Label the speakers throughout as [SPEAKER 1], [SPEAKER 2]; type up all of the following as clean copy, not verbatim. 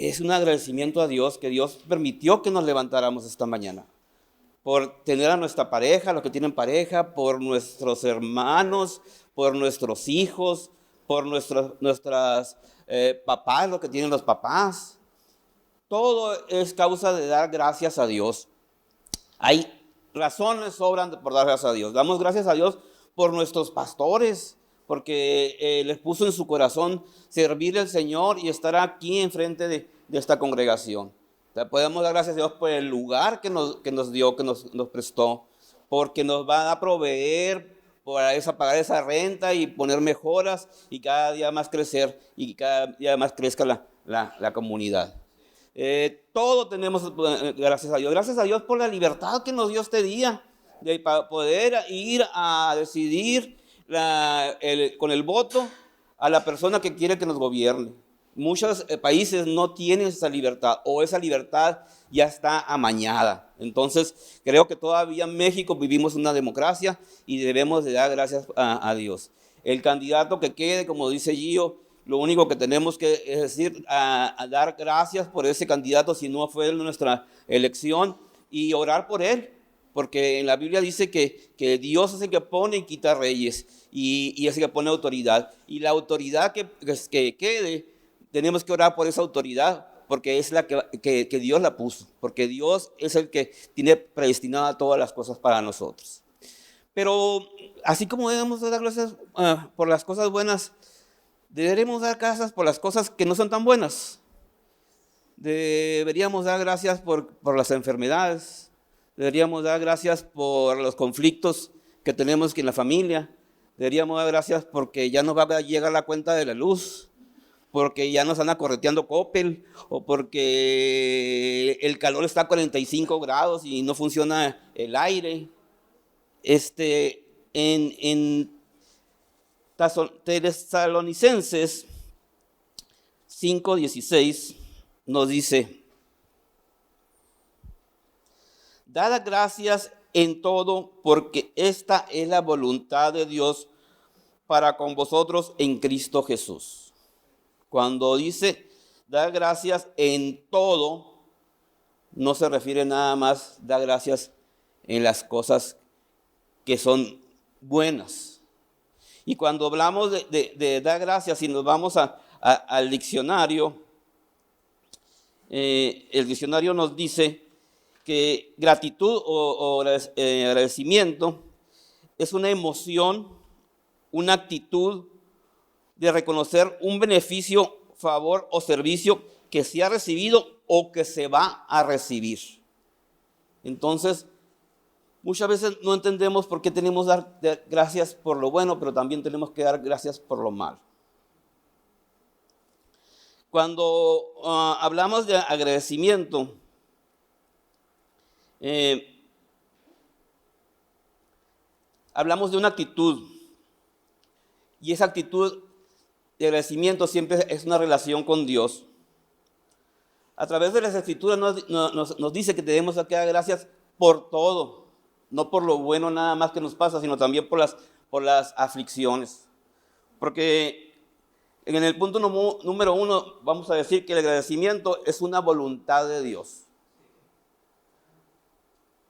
[SPEAKER 1] es un agradecimiento a Dios que Dios permitió que nos levantáramos esta mañana. Por tener a nuestra pareja, los que tienen pareja, por nuestros hermanos, por nuestros hijos, por nuestras papás, los que tienen los papás. Todo es causa de dar gracias a Dios. Hay razones sobran por dar gracias a Dios. Damos gracias a Dios por nuestros pastores, porque les puso en su corazón servir al Señor y estar aquí enfrente de esta congregación. O sea, podemos dar gracias a Dios por el lugar que nos dio, que nos prestó, porque nos va a proveer para pagar esa renta y poner mejoras y cada día más crecer y cada día más crezca la comunidad. Todo tenemos gracias a Dios. Gracias a Dios por la libertad que nos dio este día, de poder ir a decidir con el voto a la persona que quiere que nos gobierne. Muchos países no tienen esa libertad, o esa libertad ya está amañada. Entonces creo que todavía en México vivimos una democracia y debemos de dar gracias a Dios. El candidato que quede, como dice Gio, lo único que tenemos que decir, a dar gracias por ese candidato si no fue nuestra elección, y orar por él, porque en la Biblia dice que Dios es el que pone y quita reyes, y es el que pone autoridad, y la autoridad que quede, tenemos que orar por esa autoridad, porque es la que Dios la puso, porque Dios es el que tiene predestinada todas las cosas para nosotros. Pero así como debemos dar gracias por las cosas buenas, deberemos dar gracias por las cosas que no son tan buenas. Deberíamos dar gracias por las enfermedades. Deberíamos dar gracias por los conflictos que tenemos en la familia. Deberíamos dar gracias porque ya nos va a llegar la cuenta de la luz, porque ya nos están correteando Coppel, o porque el calor está a 45 grados y no funciona el aire. En Tesalonicenses 5:16 nos dice: dad gracias en todo, porque esta es la voluntad de Dios para con vosotros en Cristo Jesús. Cuando dice dar gracias en todo, no se refiere nada más a dar gracias en las cosas que son buenas. Y cuando hablamos de dar gracias y nos vamos al diccionario, el diccionario nos dice que gratitud o agradecimiento es una emoción, una actitud de reconocer un beneficio, favor o servicio que se ha recibido o que se va a recibir. Entonces, muchas veces no entendemos por qué tenemos que dar gracias por lo bueno, pero también tenemos que dar gracias por lo malo. Cuando hablamos de agradecimiento, hablamos de una actitud, y esa actitud de agradecimiento siempre es una relación con Dios. A través de las Escrituras nos dice que tenemos que dar gracias por todo, no por lo bueno nada más que nos pasa, sino también por las aflicciones. Porque en el punto número 1 vamos a decir que el agradecimiento es una voluntad de Dios.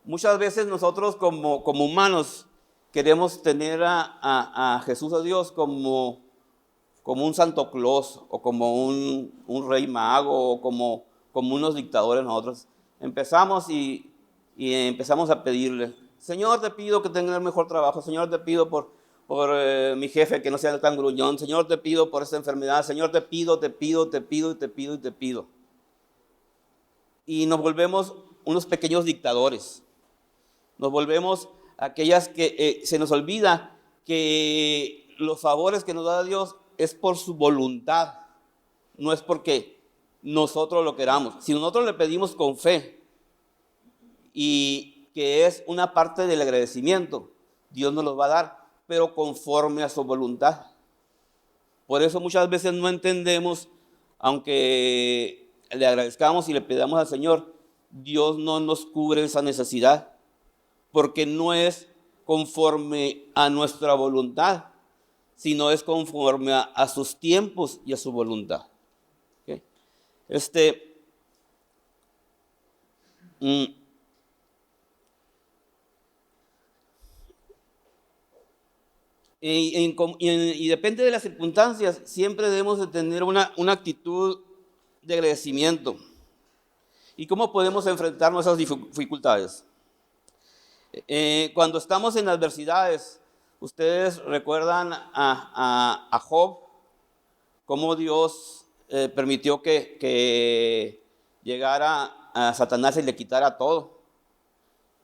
[SPEAKER 1] Muchas veces nosotros como humanos queremos tener a Jesús, a Dios, como un Santo Claus, o como un rey mago, o como unos dictadores. Nosotros empezamos y empezamos a pedirle: Señor, te pido que tenga el mejor trabajo. Señor, te pido por mi jefe que no sea tan gruñón. Señor, te pido por esta enfermedad. Señor, te pido. Y nos volvemos unos pequeños dictadores. Nos volvemos aquellas que se nos olvida que los favores que nos da Dios es por su voluntad, no es porque nosotros lo queramos. Si nosotros le pedimos con fe, y que es una parte del agradecimiento, Dios nos los va a dar, pero conforme a su voluntad. Por eso muchas veces no entendemos, aunque le agradezcamos y le pedamos al Señor, Dios no nos cubre esa necesidad, porque no es conforme a nuestra voluntad, sino es conforme a sus tiempos y a su voluntad. ¿Okay? Este, mm, y depende de las circunstancias, siempre debemos de tener una actitud de agradecimiento. ¿Y cómo podemos enfrentar nuestras dificultades? Cuando estamos en adversidades, ustedes recuerdan a Job, cómo Dios permitió que llegara a Satanás y le quitara todo.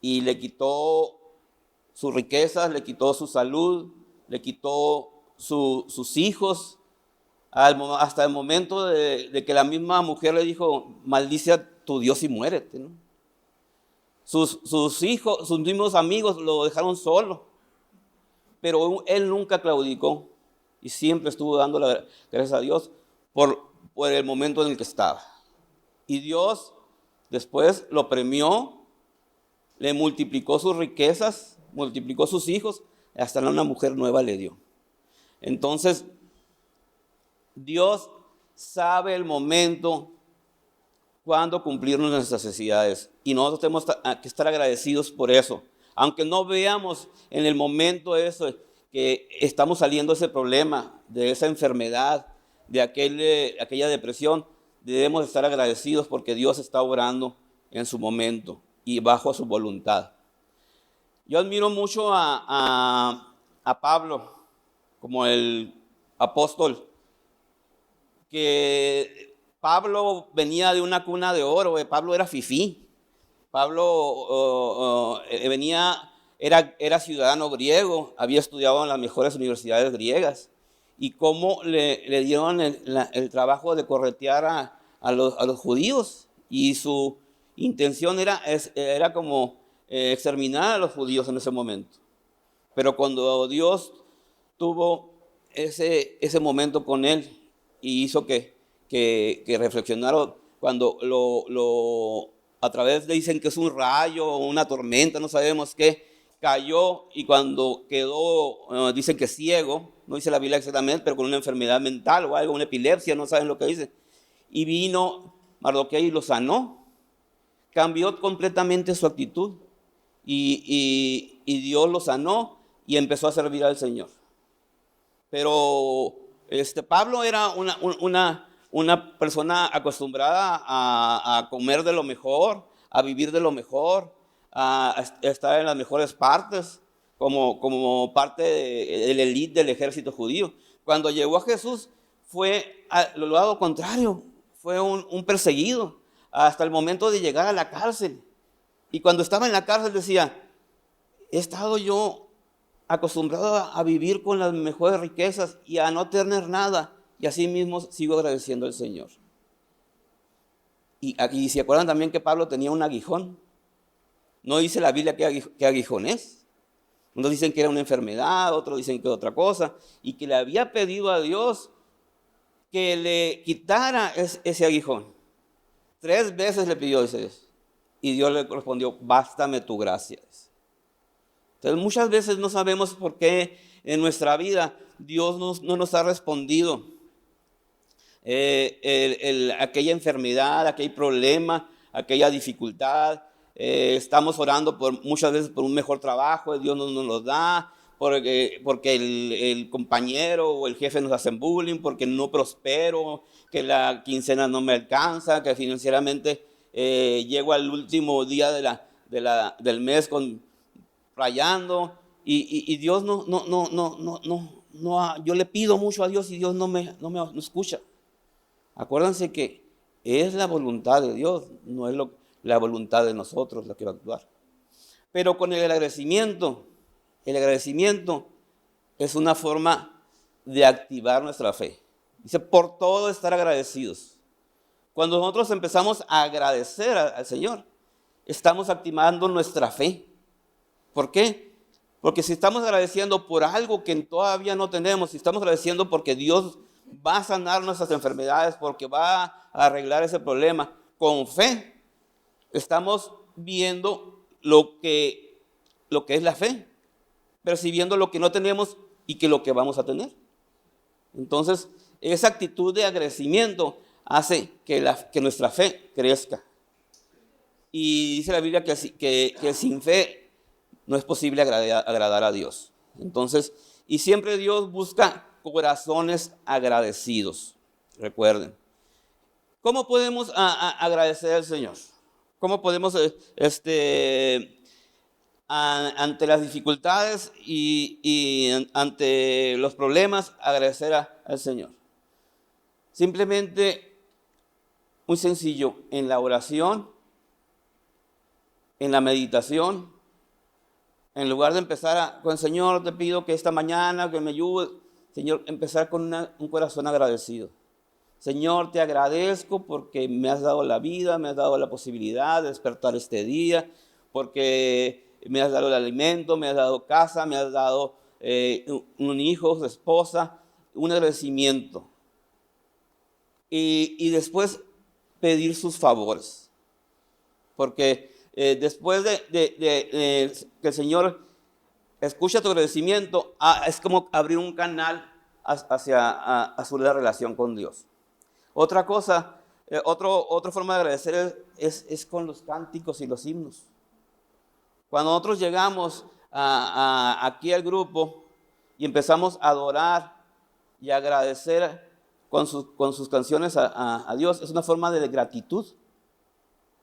[SPEAKER 1] Y le quitó sus riquezas, le quitó su salud, le quitó sus hijos, hasta el momento de que la misma mujer le dijo, maldice a tu Dios y muérete, ¿no? Sus hijos, sus mismos amigos lo dejaron solo, pero él nunca claudicó y siempre estuvo dando gracias a Dios por el momento en el que estaba. Y Dios después lo premió, le multiplicó sus riquezas, multiplicó sus hijos, hasta una mujer nueva le dio. Entonces, Dios sabe el momento cuando cumplir nuestras necesidades. Y nosotros tenemos que estar agradecidos por eso. Aunque no veamos en el momento eso, que estamos saliendo de ese problema, de esa enfermedad, de aquella depresión, debemos estar agradecidos porque Dios está obrando en su momento y bajo su voluntad. Yo admiro mucho a Pablo como el apóstol, que Pablo venía de una cuna de oro. Pablo era fifí. Pablo era ciudadano griego, había estudiado en las mejores universidades griegas. Y cómo le dieron el trabajo de corretear a los judíos. Y su intención era como exterminar a los judíos en ese momento. Pero cuando Dios tuvo ese momento con él y hizo que reflexionaron, cuando a través dicen que es un rayo o una tormenta, no sabemos qué, cayó, y cuando quedó, dicen que ciego, no dice la Biblia exactamente, pero con una enfermedad mental o algo, una epilepsia, no saben lo que dice. Y vino Mardoqueo y lo sanó, cambió completamente su actitud y Dios lo sanó y empezó a servir al Señor. Pero Pablo era una persona acostumbrada a comer de lo mejor, a vivir de lo mejor, a estar en las mejores partes, como parte del élite del ejército judío. Cuando llegó a Jesús fue lo lado contrario, fue un perseguido hasta el momento de llegar a la cárcel. Y cuando estaba en la cárcel decía, he estado yo acostumbrado a vivir con las mejores riquezas y a no tener nada, y así mismo sigo agradeciendo al Señor. Y se acuerdan también que Pablo tenía un aguijón. No dice la Biblia qué aguijón es. Unos dicen que era una enfermedad, otros dicen que otra cosa, y que le había pedido a Dios que le quitara ese aguijón. 3 veces le pidió ese, y Dios le respondió, bástame tu gracia. Entonces muchas veces no sabemos por qué en nuestra vida Dios no nos ha respondido. Aquella enfermedad, aquel problema, aquella dificultad, estamos orando muchas veces por un mejor trabajo, Dios no nos lo da, porque el compañero o el jefe nos hacen bullying, porque no prospero, que la quincena no me alcanza, que financieramente llego al último día del mes rayando, y Dios no, yo le pido mucho a Dios y Dios no me escucha. Acuérdense que es la voluntad de Dios, no es la voluntad de nosotros la que va a actuar. Pero con el agradecimiento es una forma de activar nuestra fe. Dice, por todo estar agradecidos. Cuando nosotros empezamos a agradecer al Señor, estamos activando nuestra fe. ¿Por qué? Porque si estamos agradeciendo por algo que todavía no tenemos, si estamos agradeciendo porque Dios va a sanar nuestras enfermedades, porque va a arreglar ese problema, con fe, estamos viendo lo que es la fe, percibiendo lo que no tenemos y que lo que vamos a tener. Entonces, esa actitud de agradecimiento hace que nuestra fe crezca. Y dice la Biblia que sin fe no es posible agradar a Dios. Entonces, y siempre Dios busca corazones agradecidos. Recuerden. ¿Cómo podemos agradecer al Señor? ¿Cómo podemos, ante las dificultades y ante los problemas, agradecer al Señor? Simplemente, muy sencillo, en la oración, en la meditación, en lugar de empezar con el Señor, te pido que esta mañana, que me ayude, Señor, empezar con un corazón agradecido. Señor, te agradezco porque me has dado la vida, me has dado la posibilidad de despertar este día, porque me has dado el alimento, me has dado casa, me has dado un hijo, esposa, un agradecimiento. Y después pedir sus favores, porque después de que el Señor escucha tu agradecimiento, es como abrir un canal hacia la relación con Dios. Otra cosa, otra forma de agradecer es con los cánticos y los himnos. Cuando nosotros llegamos aquí al grupo y empezamos a adorar y agradecer con sus canciones a Dios, es una forma de gratitud.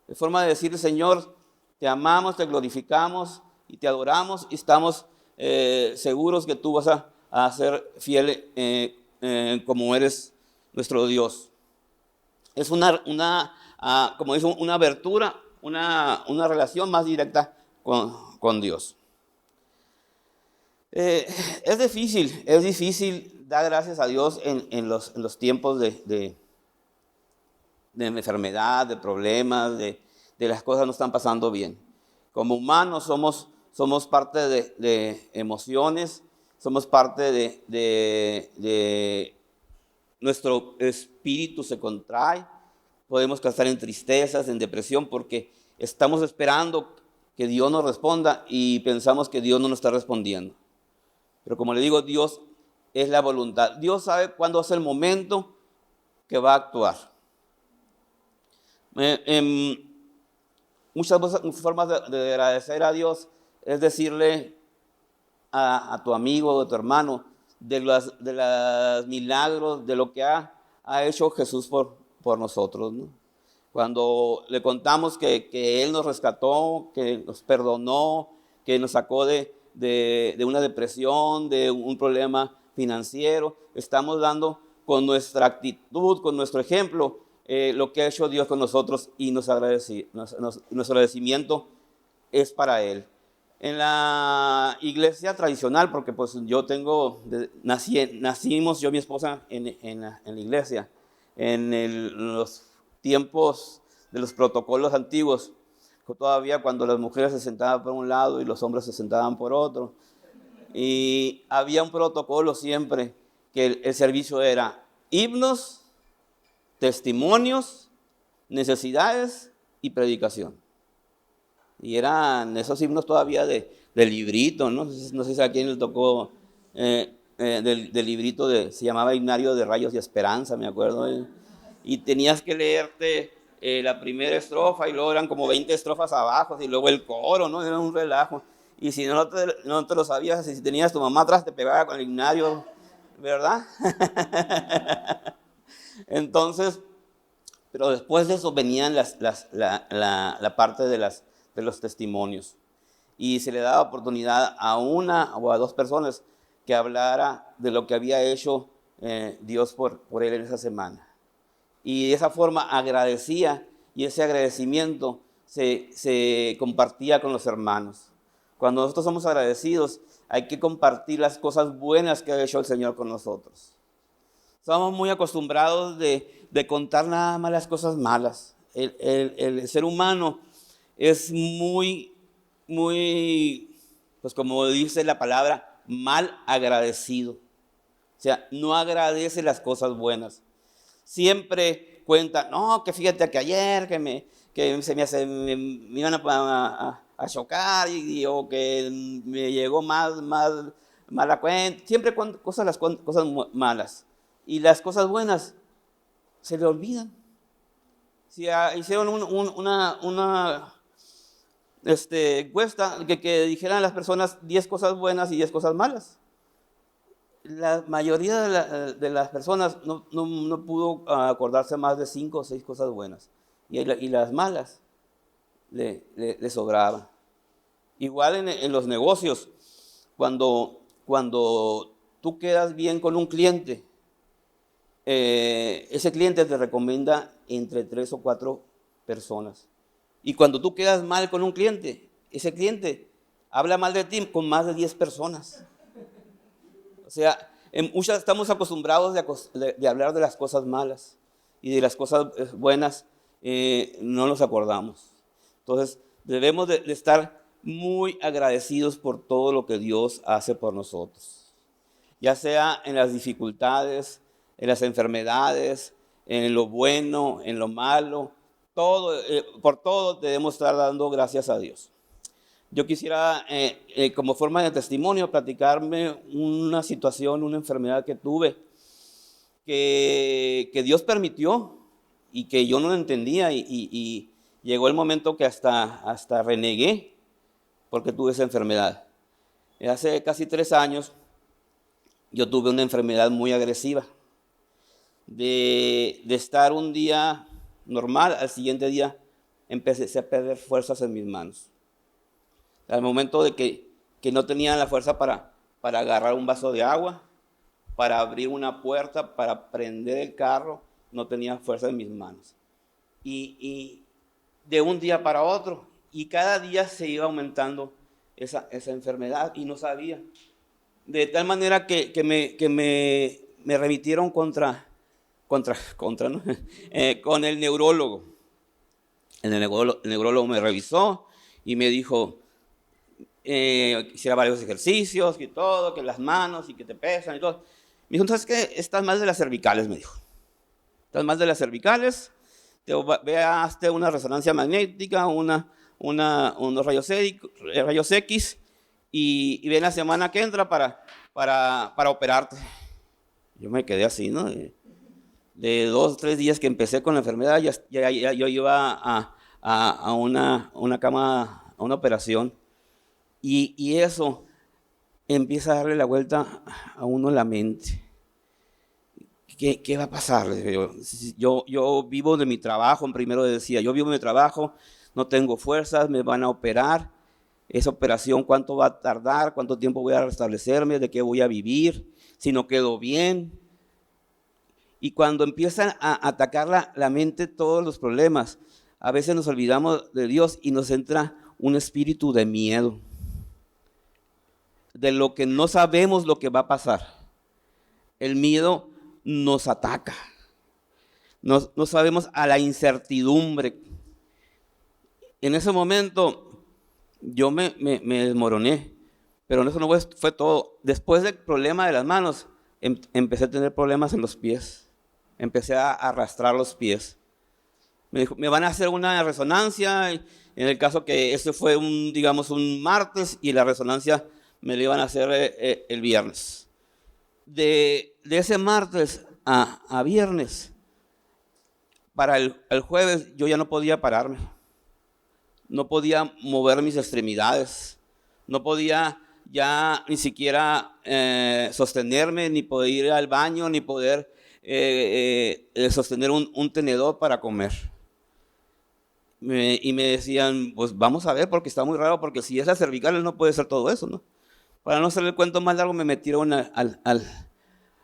[SPEAKER 1] Es forma de decir, Señor, te amamos, te glorificamos y te adoramos y estamos seguros que tú vas a ser fiel como eres nuestro Dios. Es como dice, una abertura, una relación más directa con Dios. Es difícil dar gracias a Dios en los tiempos de enfermedad, de problemas, de las cosas no están pasando bien. Como humanos somos parte de emociones, somos parte de nuestro espíritu se contrae, podemos estar en tristezas, en depresión, porque estamos esperando que Dios nos responda y pensamos que Dios no nos está respondiendo. Pero como le digo, Dios es la voluntad. Dios sabe cuándo es el momento que va a actuar. Muchas formas de agradecer a Dios es decirle a tu amigo o a tu hermano de los milagros, de lo que ha hecho Jesús por nosotros, ¿no? Cuando le contamos que Él nos rescató, que nos perdonó, que nos sacó de una depresión, de un problema financiero, estamos dando con nuestra actitud, con nuestro ejemplo, lo que ha hecho Dios con nosotros y nuestro agradecimiento es para Él. En la iglesia tradicional, porque pues nacimos yo y mi esposa en la iglesia, en los tiempos de los protocolos antiguos, todavía cuando las mujeres se sentaban por un lado y los hombres se sentaban por otro, y había un protocolo siempre que el servicio era himnos, testimonios, necesidades y predicación. Y eran esos himnos todavía de librito, ¿no? No sé si a quién le tocó del librito, se llamaba Himnario de Rayos y Esperanza, me acuerdo. Y tenías que leerte la primera estrofa y luego eran como 20 estrofas abajo y luego el coro, ¿no? Era un relajo. Y si no te lo sabías, si tenías tu mamá atrás te pegaba con el himnario, ¿verdad? Entonces, pero después de eso venían la parte de los testimonios. Y se le daba oportunidad a una o a dos personas que hablara de lo que había hecho Dios por él en esa semana. Y de esa forma agradecía, y ese agradecimiento se compartía con los hermanos. Cuando nosotros somos agradecidos, hay que compartir las cosas buenas que ha hecho el Señor con nosotros. Estamos muy acostumbrados de contar nada más las cosas malas. El ser humano es muy, pues como dice la palabra, mal agradecido. O sea, no agradece las cosas buenas. Siempre cuenta, no, que fíjate que ayer me iban a chocar o que me llegó mala cuenta. Siempre cosas malas. Y las cosas buenas se le olvidan. Si hicieron una encuesta que dijeran las personas 10 cosas buenas y 10 cosas malas. La mayoría de las personas no pudo acordarse más de 5 o 6 cosas buenas. Y las malas le sobraban. Igual en los negocios, cuando tú quedas bien con un cliente, ese cliente te recomienda entre 3 o 4 personas. Y cuando tú quedas mal con un cliente, ese cliente habla mal de ti con más de 10 personas. O sea, estamos acostumbrados de hablar de las cosas malas y de las cosas buenas no nos acordamos. Entonces, debemos de estar muy agradecidos por todo lo que Dios hace por nosotros. Ya sea en las dificultades, en las enfermedades, en lo bueno, en lo malo, por todo debemos estar dando gracias a Dios. Yo quisiera, como forma de testimonio, platicarme una situación, una enfermedad que tuve, que Dios permitió y que yo no entendía, y llegó el momento que hasta renegué porque tuve esa enfermedad. Hace casi 3 años yo tuve una enfermedad muy agresiva, de estar un día normal, al siguiente día empecé a perder fuerzas en mis manos. Al momento de que no tenía la fuerza para agarrar un vaso de agua, para abrir una puerta, para prender el carro, no tenía fuerza en mis manos. Y de un día para otro, y cada día se iba aumentando esa enfermedad y no sabía. De tal manera que me remitieron contra ¿no? Con el neurólogo. El neurólogo me revisó y me dijo, hiciera varios ejercicios y todo, que las manos y que te pesan y todo. Me dijo, ¿sabes qué? Estás mal de las cervicales, me dijo. Estás mal de las cervicales, hazte una resonancia magnética, unos rayos X, y ven la semana que entra para operarte. Yo me quedé así, ¿no? De 2 o 3 días que empecé con la enfermedad, ya yo iba a una cama, a una operación. Y eso empieza a darle la vuelta a uno en la mente. ¿Qué va a pasar? Yo vivo de mi trabajo, primero decía, yo vivo de mi trabajo, no tengo fuerzas, me van a operar. Esa operación, ¿cuánto va a tardar? ¿Cuánto tiempo voy a restablecerme? ¿De qué voy a vivir? Si no quedo bien. Y cuando empiezan a atacar la mente todos los problemas, a veces nos olvidamos de Dios y nos entra un espíritu de miedo, de lo que no sabemos lo que va a pasar. El miedo nos ataca. No sabemos a la incertidumbre. En ese momento yo me desmoroné, pero eso no fue todo. Después del problema de las manos, empecé a tener problemas en los pies. Empecé a arrastrar los pies. Me dijo, me van a hacer una resonancia, en el caso que ese fue un martes, y la resonancia me la iban a hacer el viernes. De ese martes a viernes, para el jueves yo ya no podía pararme. No podía mover mis extremidades. No podía ya ni siquiera sostenerme, ni poder ir al baño, ni poder sostener un tenedor para comer. Y me decían, pues vamos a ver, porque está muy raro, porque si es la cervical no puede ser todo eso, ¿no? Para no hacer el cuento más largo, me metieron a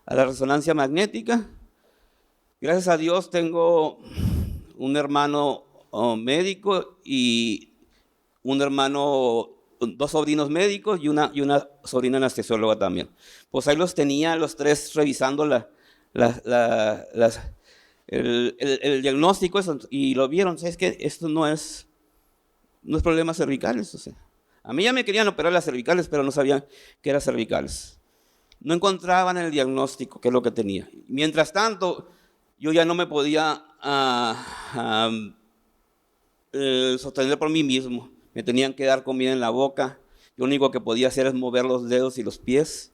[SPEAKER 1] la resonancia magnética. Gracias a Dios tengo un hermano médico y un hermano, 2 sobrinos médicos y una sobrina anestesióloga también. Pues ahí los tenía los 3 revisando el diagnóstico, y lo vieron. ¿Sabes qué? Esto no es problemas cervicales. O sea, a mí ya me querían operar las cervicales, pero no sabían que eran cervicales. No encontraban el diagnóstico, qué es lo que tenía. Mientras tanto, yo ya no me podía sostener por mí mismo. Me tenían que dar comida en la boca. Lo único que podía hacer es mover los dedos y los pies,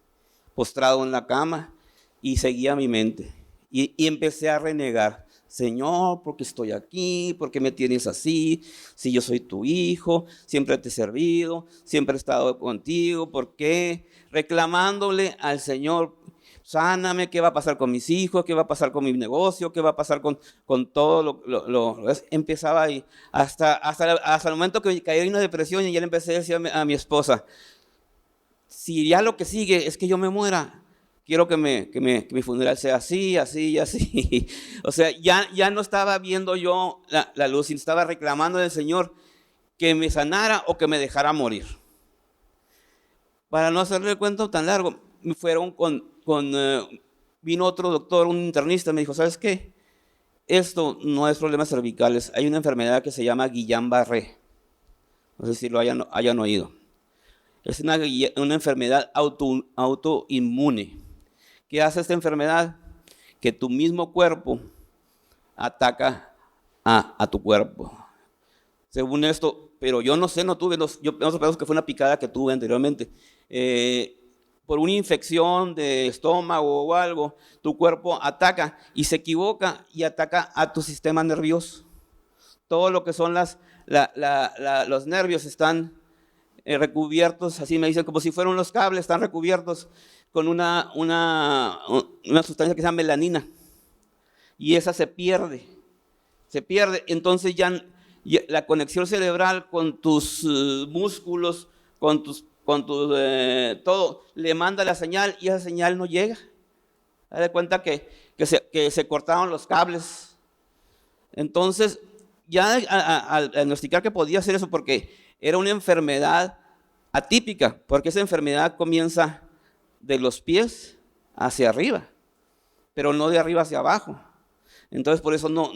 [SPEAKER 1] postrado en la cama, y seguía mi mente. Y empecé a renegar. Señor, ¿por qué estoy aquí? ¿Por qué me tienes así? Si yo soy tu hijo, siempre te he servido, siempre he estado contigo, ¿por qué? Reclamándole al Señor, sáname, ¿qué va a pasar con mis hijos? ¿Qué va a pasar con mi negocio? ¿Qué va a pasar con todo empezaba ahí, hasta el momento que caí en una depresión y ya le empecé a decir a mi esposa, si ya lo que sigue es que yo me muera, quiero que mi funeral sea así, así y así. O sea, ya no estaba viendo yo la luz, sino estaba reclamando del Señor que me sanara o que me dejara morir. Para no hacerle el cuento tan largo, fueron vino otro doctor, un internista, me dijo, ¿sabes qué? Esto no es problemas cervicales, hay una enfermedad que se llama Guillain-Barré. No sé si lo hayan oído. Es una enfermedad autoinmune. ¿Qué hace esta enfermedad? Que tu mismo cuerpo ataca a tu cuerpo. Según esto, pero yo no sé, no tuve, yo pienso que fue una picada que tuve anteriormente. Por una infección de estómago o algo, tu cuerpo ataca y se equivoca y ataca a tu sistema nervioso. Todo lo que son los nervios están recubiertos, así me dicen, como si fueran los cables, están recubiertos con una sustancia que se llama melanina. Y esa se pierde. Entonces ya la conexión cerebral con tus músculos, con todo, le manda la señal y esa señal no llega. Haz de cuenta que se cortaron los cables. Entonces, ya al diagnosticar que podía hacer eso, porque era una enfermedad atípica, porque esa enfermedad comienza de los pies hacia arriba, pero no de arriba hacia abajo. Entonces, por eso no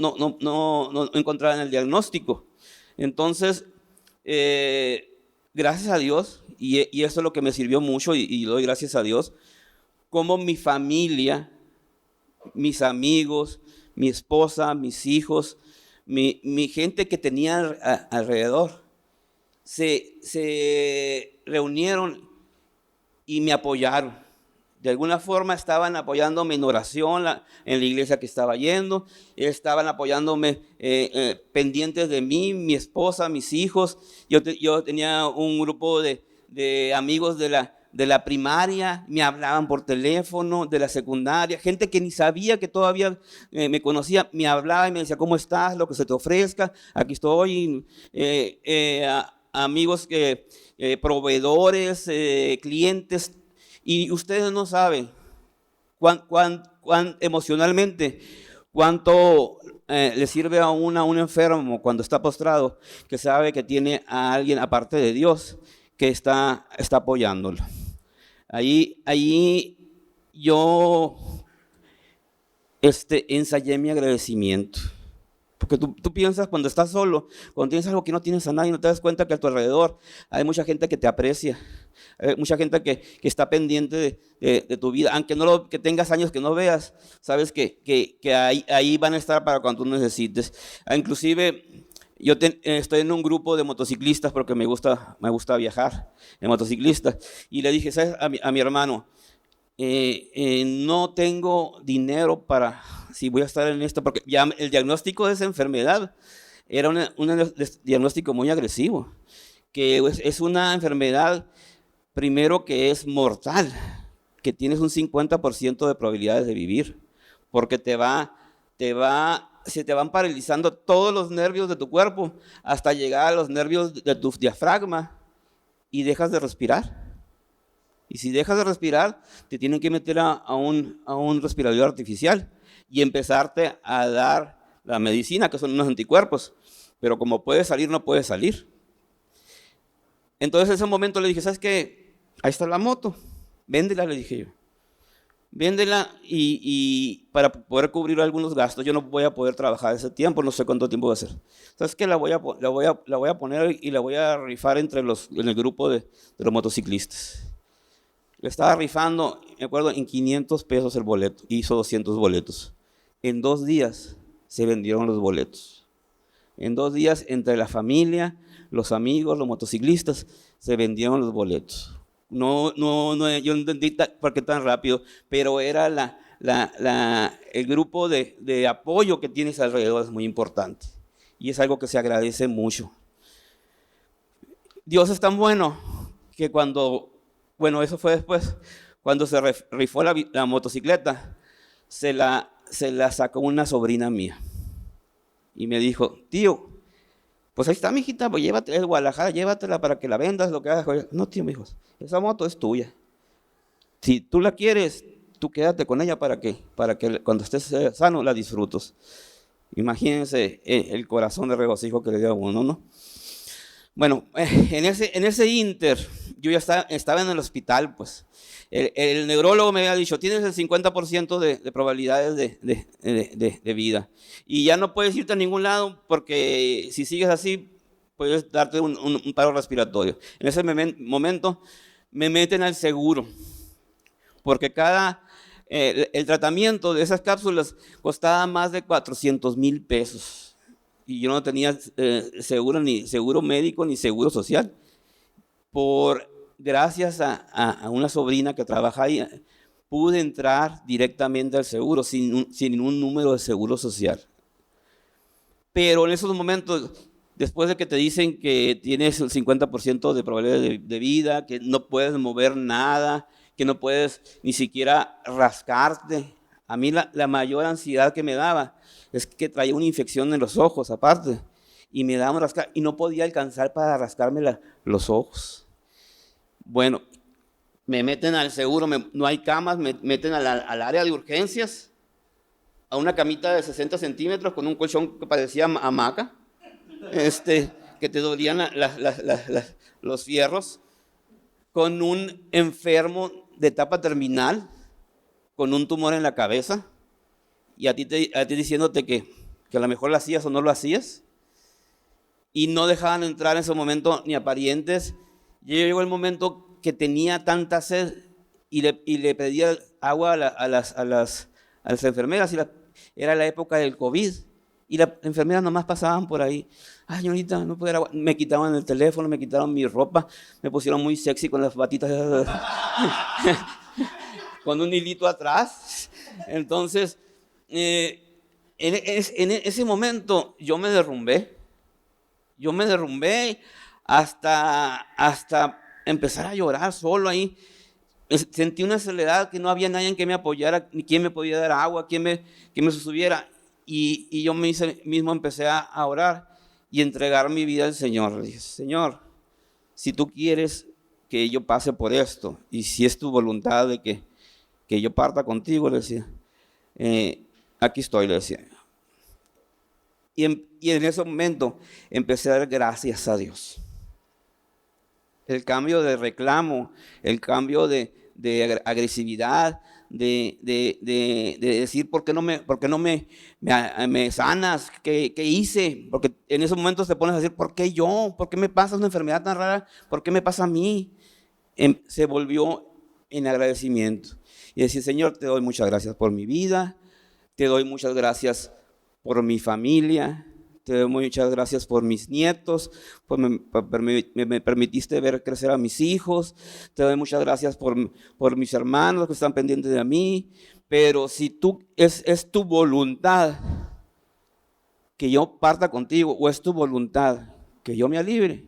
[SPEAKER 1] encontraban el diagnóstico. Entonces, gracias a Dios, y eso es lo que me sirvió mucho, y doy gracias a Dios, como mi familia, mis amigos, mi esposa, mis hijos, mi gente que tenía alrededor, se reunieron y me apoyaron. De alguna forma estaban apoyándome en oración en la iglesia que estaba yendo, estaban apoyándome pendientes de mí, mi esposa, mis hijos. Yo tenía un grupo de amigos de la primaria, me hablaban por teléfono, de la secundaria, gente que ni sabía que todavía me conocía, me hablaba y me decía, ¿cómo estás? Lo que se te ofrezca, aquí estoy. Amigos, proveedores, clientes. Y ustedes no saben cuán emocionalmente, cuánto le sirve a un enfermo cuando está postrado, que sabe que tiene a alguien aparte de Dios que está apoyándolo. Ahí yo ensayé mi agradecimiento. Porque tú piensas cuando estás solo, cuando tienes algo que no tienes a nadie, no te das cuenta que a tu alrededor hay mucha gente que te aprecia, hay mucha gente que está pendiente de tu vida, aunque que tengas años que no veas, sabes que ahí van a estar para cuando tú necesites. Inclusive yo estoy en un grupo de motociclistas porque me gusta viajar en motociclistas, y le dije, ¿sabes? A mi hermano, no tengo dinero si voy a estar en esto, porque ya el diagnóstico de esa enfermedad era un diagnóstico muy agresivo, que es una enfermedad, primero, que es mortal, que tienes un 50% de probabilidades de vivir, porque se te van paralizando todos los nervios de tu cuerpo hasta llegar a los nervios de tu diafragma y dejas de respirar. Y si dejas de respirar, te tienen que meter a un respirador artificial y empezarte a dar la medicina, que son unos anticuerpos. Pero como puedes salir, no puedes salir. Entonces en ese momento le dije, ¿sabes qué? Ahí está la moto, véndela, le dije yo. Véndela y para poder cubrir algunos gastos. Yo no voy a poder trabajar ese tiempo, no sé cuánto tiempo va a ser. ¿Sabes qué? La voy a poner y la voy a rifar en el grupo de los motociclistas. Le estaba rifando, me acuerdo, en 500 pesos el boleto. Hizo 200 boletos. En 2 días se vendieron los boletos. En 2 días, entre la familia, los amigos, los motociclistas, se vendieron los boletos. No, yo no entendí por qué tan rápido, pero era el grupo de apoyo que tienes alrededor es muy importante. Y es algo que se agradece mucho. Dios es tan bueno que eso fue después, cuando se rifó la motocicleta, se la sacó una sobrina mía. Y me dijo, tío, pues ahí está, mijita, pues llévatela, es Guadalajara, llévatela para que la vendas, lo que hagas. No, tío, me dijo, esa moto es tuya. Si tú la quieres, tú quédate con ella para que cuando estés sano la disfrutos. Imagínense el corazón de regocijo que le dio a uno, ¿no? Bueno, en ese inter, yo ya estaba en el hospital, pues. El neurólogo me había dicho, tienes el 50% de probabilidades de vida. Y ya no puedes irte a ningún lado porque si sigues así, puedes darte un paro respiratorio. En ese momento me meten al seguro, porque el tratamiento de esas cápsulas costaba más de 400,000 pesos. Y yo no tenía ni seguro médico ni seguro social. Gracias a una sobrina que trabaja ahí, pude entrar directamente al seguro sin ningún número de seguro social. Pero en esos momentos, después de que te dicen que tienes el 50% de probabilidad de vida, que no puedes mover nada, que no puedes ni siquiera rascarte, a mí la mayor ansiedad que me daba es que traía una infección en los ojos aparte, y me daba un rascar y no podía alcanzar para rascarme los ojos. Bueno, me meten al seguro, no hay camas, me meten al área de urgencias, a una camita de 60 centímetros con un colchón que parecía hamaca, que te dolían los fierros, con un enfermo de etapa terminal, con un tumor en la cabeza, y a ti diciéndote que a lo mejor lo hacías o no lo hacías, y no dejaban entrar en ese momento ni a parientes. Llegó el momento que tenía tanta sed y le pedía agua a las enfermeras, era la época del COVID, y las enfermeras nomás pasaban por ahí. Ay, señorita, no puedo dar agua. Me quitaban el teléfono, me quitaron mi ropa, me pusieron muy sexy con las batitas con un hilito atrás. Entonces, en ese momento yo me derrumbé hasta empezar a llorar solo ahí. Sentí una soledad, que no había nadie que me apoyara, ni quien me podía dar agua, que me sostuviera. Y yo mismo empecé a orar y entregar mi vida al Señor. Le dije, Señor, si tú quieres que yo pase por esto, y si es tu voluntad de que yo parta contigo, le decía, aquí estoy, le decía. Y en ese momento empecé a dar gracias a Dios. El cambio de reclamo, el cambio de agresividad, de decir, ¿por qué no me sanas? ¿Qué hice? Porque en esos momentos te pones a decir, ¿por qué yo? ¿Por qué me pasa una enfermedad tan rara? ¿Por qué me pasa a mí? Se volvió en agradecimiento. Y decir, Señor, te doy muchas gracias por mi vida, te doy muchas gracias por mi familia, te doy muchas gracias por mis nietos, me permitiste ver crecer a mis hijos, te doy muchas gracias por mis hermanos que están pendientes de mí, pero si es tu voluntad que yo parta contigo, o es tu voluntad que yo me libre,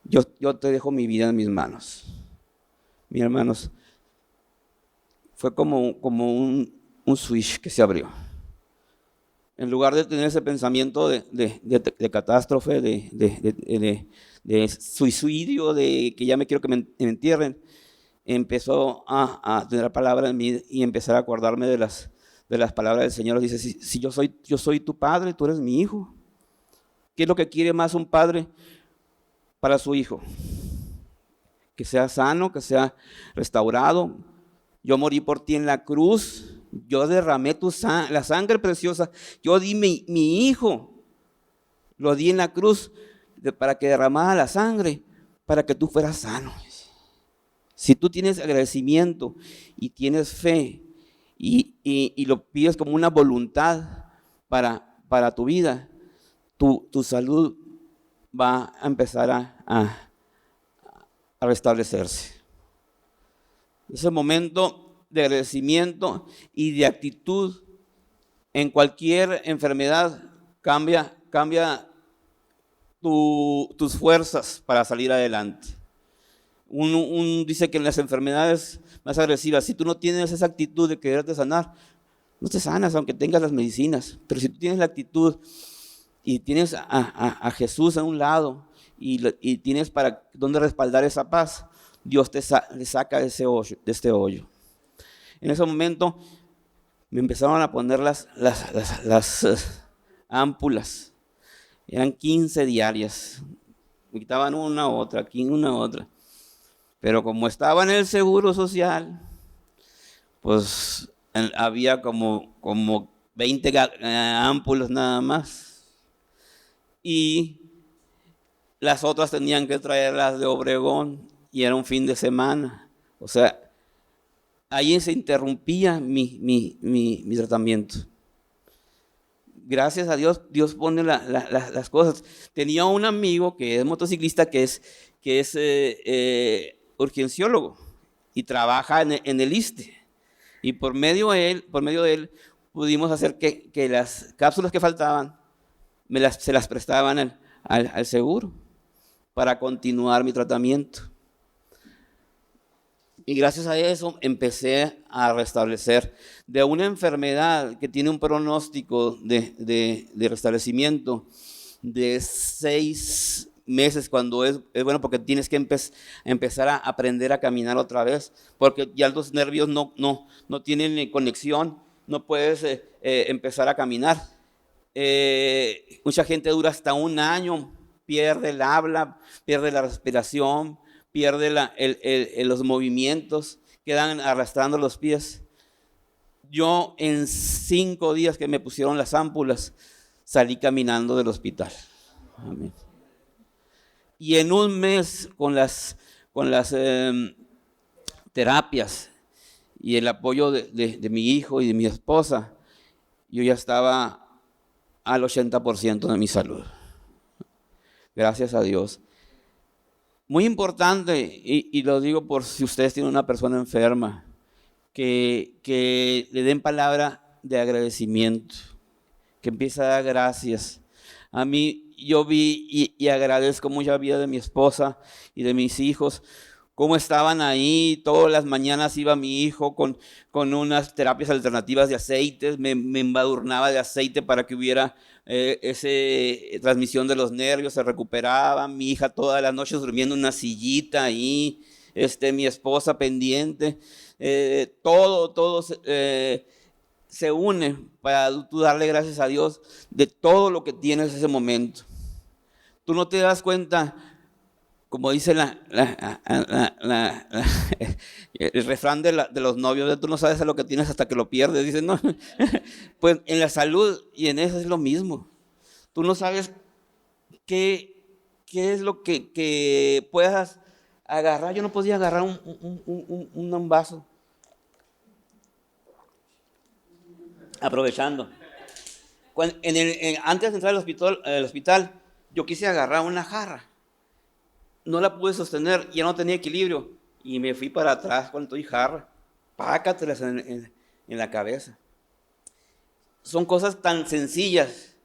[SPEAKER 1] yo te dejo mi vida en mis manos. Mis hermanos, fue como un switch que se abrió. En lugar de tener ese pensamiento de catástrofe, de suicidio, de que ya me quiero que me entierren, empezó a tener la palabra en mí y empezar a acordarme de las palabras del Señor. Dice, si yo soy tu padre, tú eres mi hijo. ¿Qué es lo que quiere más un padre para su hijo? Que sea sano, que sea restaurado. Yo morí por ti en la cruz. Yo derramé la sangre preciosa. Yo di mi hijo. Lo di en la cruz para que derramara la sangre, para que tú fueras sano. Si tú tienes agradecimiento y tienes fe y lo pides como una voluntad para tu vida, tu salud va a empezar a restablecerse. En ese momento de agradecimiento y de actitud en cualquier enfermedad cambia tus fuerzas para salir adelante. Dice que en las enfermedades más agresivas, si tú no tienes esa actitud de quererte sanar, no te sanas aunque tengas las medicinas. Pero si tú tienes la actitud y tienes a Jesús a un lado y tienes para donde respaldar esa paz, Dios te saca de este hoyo. En ese momento me empezaron a poner las ámpulas. Eran 15 diarias. Me quitaban una otra, aquí una otra. Pero como estaba en el seguro social, pues había como 20 ámpulas nada más. Y las otras tenían que traerlas de Obregón y era un fin de semana. O sea, ahí se interrumpía mi tratamiento. Gracias a Dios, Dios pone las cosas. Tenía un amigo que es motociclista, que es urgenciólogo y trabaja en el ISSSTE. Y por medio de él pudimos hacer que las cápsulas que faltaban se las prestaban al seguro para continuar mi tratamiento. Y gracias a eso empecé a restablecer de una enfermedad que tiene un pronóstico de restablecimiento de 6 meses, cuando es bueno, porque tienes que empezar a aprender a caminar otra vez, porque ya los nervios no tienen conexión, no puedes empezar a caminar. Mucha gente dura hasta 1 año, pierde el habla, pierde la respiración, pierde los movimientos, quedan arrastrando los pies. Yo en 5 días que me pusieron las ámpulas, salí caminando del hospital. Amén. Y en 1 mes con las terapias y el apoyo de mi hijo y de mi esposa, yo ya estaba al 80% de mi salud. Gracias a Dios. Muy importante, y lo digo por si ustedes tienen una persona enferma, que le den palabra de agradecimiento, que empiece a dar gracias. A mí, yo vi y agradezco mucho la vida de mi esposa y de mis hijos, cómo estaban ahí. Todas las mañanas iba mi hijo con unas terapias alternativas de aceites, me embadurnaba de aceite para que hubiera esa transmisión de los nervios, se recuperaba. Mi hija todas las noches durmiendo en una sillita ahí, mi esposa pendiente, todo se une para tú darle gracias a Dios de todo lo que tienes en ese momento. Tú no te das cuenta, como dice el refrán de los novios, tú no sabes lo que tienes hasta que lo pierdes. Dicen, no. Pues en la salud y en eso es lo mismo. Tú no sabes qué es lo que puedas agarrar. Yo no podía agarrar un vaso. Aprovechando. Antes de entrar al hospital, yo quise agarrar una jarra. No la pude sostener, ya no tenía equilibrio. Y me fui para atrás con toda jarra. Pácatelas en la cabeza. Son cosas tan sencillas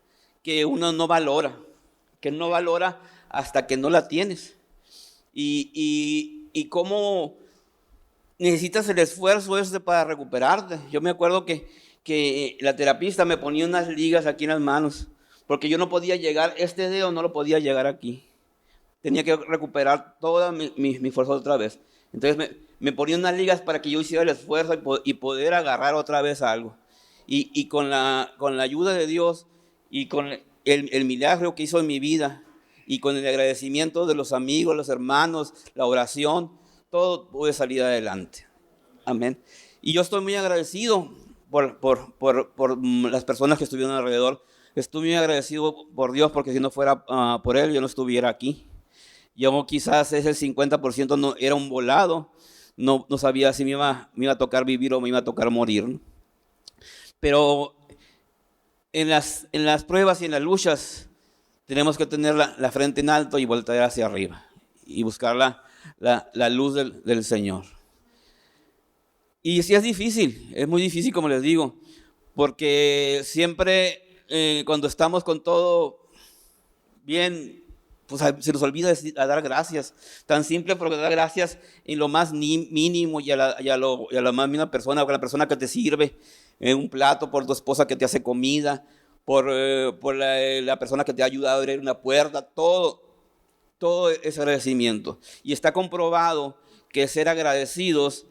[SPEAKER 1] que uno no valora. Que no valora hasta que no la tienes. Y cómo necesitas el esfuerzo para recuperarte. Yo me acuerdo que la terapista me ponía unas ligas aquí en las manos. Porque yo no podía llegar, este dedo no lo podía llegar aquí. Tenía que recuperar toda mi fuerza otra vez. Entonces me ponía unas ligas para que yo hiciera el esfuerzo y poder agarrar otra vez algo. Y con la ayuda de Dios y con el milagro que hizo en mi vida y con el agradecimiento de los amigos, los hermanos, la oración, todo pude salir adelante. Amén. Y yo estoy muy agradecido por las personas que estuvieron alrededor. Estoy muy agradecido por Dios, porque si no fuera por Él, yo no estuviera aquí. Yo quizás ese 50% no era un volado, no sabía si me iba a tocar vivir o me iba a tocar morir, ¿no? Pero en las pruebas y en las luchas tenemos que tener la frente en alto y voltear hacia arriba y buscar la luz del Señor. Y sí es muy difícil como les digo, porque siempre cuando estamos con todo bien, pues se nos olvida a dar gracias. Tan simple porque dar gracias en lo más mínimo y a la más mínima persona, o a la persona que te sirve un plato, por tu esposa que te hace comida, por la persona que te ha ayudado a abrir una puerta, todo es agradecimiento. Y está comprobado que ser agradecidos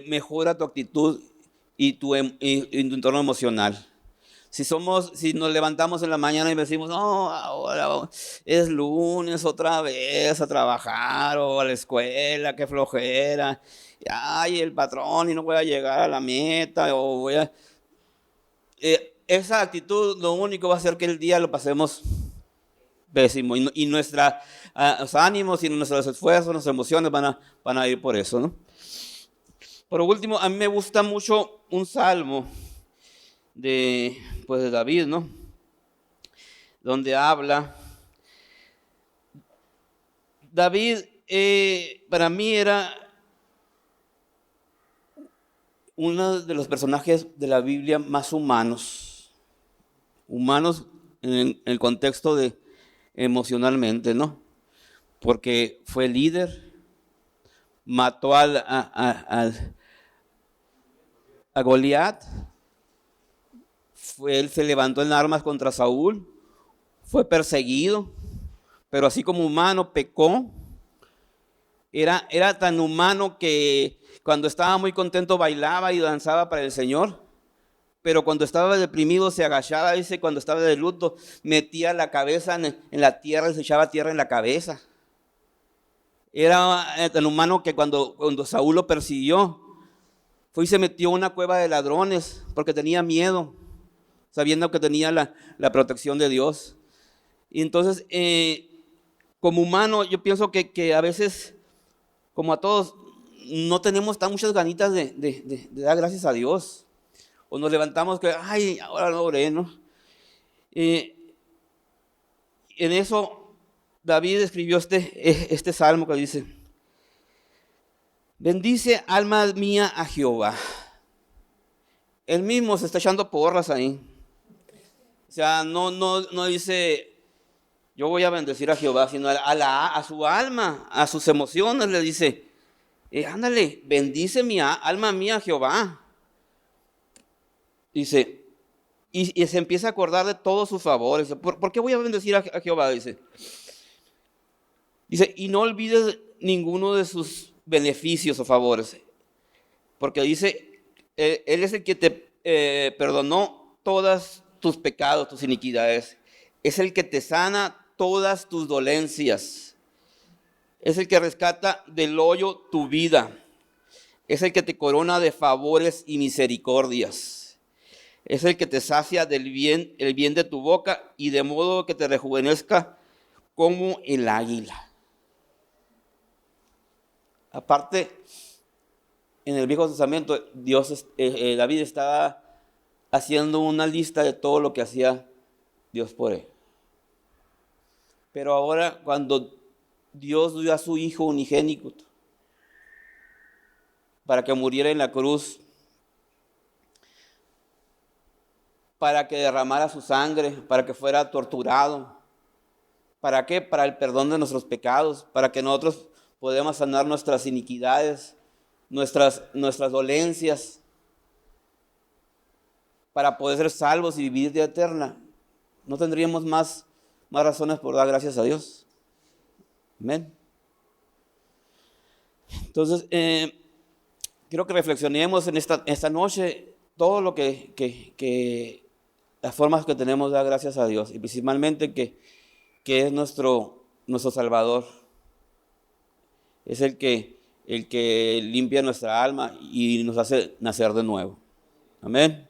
[SPEAKER 1] mejora tu actitud y tu entorno emocional. Si nos levantamos en la mañana y decimos, no, ahora es lunes otra vez a trabajar o a la escuela, qué flojera, ay, el patrón y no voy a llegar a la meta, esa actitud lo único va a hacer que el día lo pasemos pésimo y nuestros ánimos y nuestros esfuerzos, nuestras emociones van a ir por eso, ¿no? Por último, a mí me gusta mucho un salmo de David, ¿no? Donde habla. David para mí era uno de los personajes de la Biblia más humanos en el contexto de emocionalmente, ¿no? Porque fue líder, mató a Goliat, él se levantó en armas contra Saúl, fue perseguido, pero así como humano pecó. Era tan humano que cuando estaba muy contento bailaba y danzaba para el Señor, pero cuando estaba deprimido se agachaba, dice, cuando estaba de luto, metía la cabeza en la tierra y se echaba tierra en la cabeza. Era tan humano que cuando Saúl lo persiguió, fue y se metió en una cueva de ladrones porque tenía miedo, sabiendo que tenía la protección de Dios. Y entonces, como humano, yo pienso que a veces, como a todos, no tenemos tan muchas ganitas de dar gracias a Dios. O nos levantamos que, ay, ahora no oré, ¿no? En eso, David escribió este salmo que dice, bendice alma mía a Jehová. Él mismo se está echando porras ahí. O sea, no dice, yo voy a bendecir a Jehová, sino a su alma, a sus emociones le dice, ándale, bendice alma mía a Jehová. Dice, y se empieza a acordar de todos sus favores. ¿Por qué voy a bendecir a Jehová? Dice, y no olvides ninguno de sus beneficios o favores. Porque dice, Él es el que te perdonó todas tus pecados, tus iniquidades. Es el que te sana todas tus dolencias. Es el que rescata del hoyo tu vida. Es el que te corona de favores y misericordias. Es el que te sacia el bien de tu boca y de modo que te rejuvenezca como el águila. Aparte, en el Viejo Testamento, David estaba haciendo una lista de todo lo que hacía Dios por él. Pero ahora, cuando Dios dio a su Hijo unigénito para que muriera en la cruz, para que derramara su sangre, para que fuera torturado. ¿Para qué? Para el perdón de nuestros pecados, para que nosotros podamos sanar nuestras iniquidades, nuestras dolencias, para poder ser salvos y vivir vida eterna. ¿No tendríamos más razones por dar gracias a Dios? Amén. Entonces, quiero que reflexionemos en esta noche todo lo que las formas que tenemos de dar gracias a Dios, y principalmente que es nuestro Salvador. Es el que limpia nuestra alma y nos hace nacer de nuevo. Amén.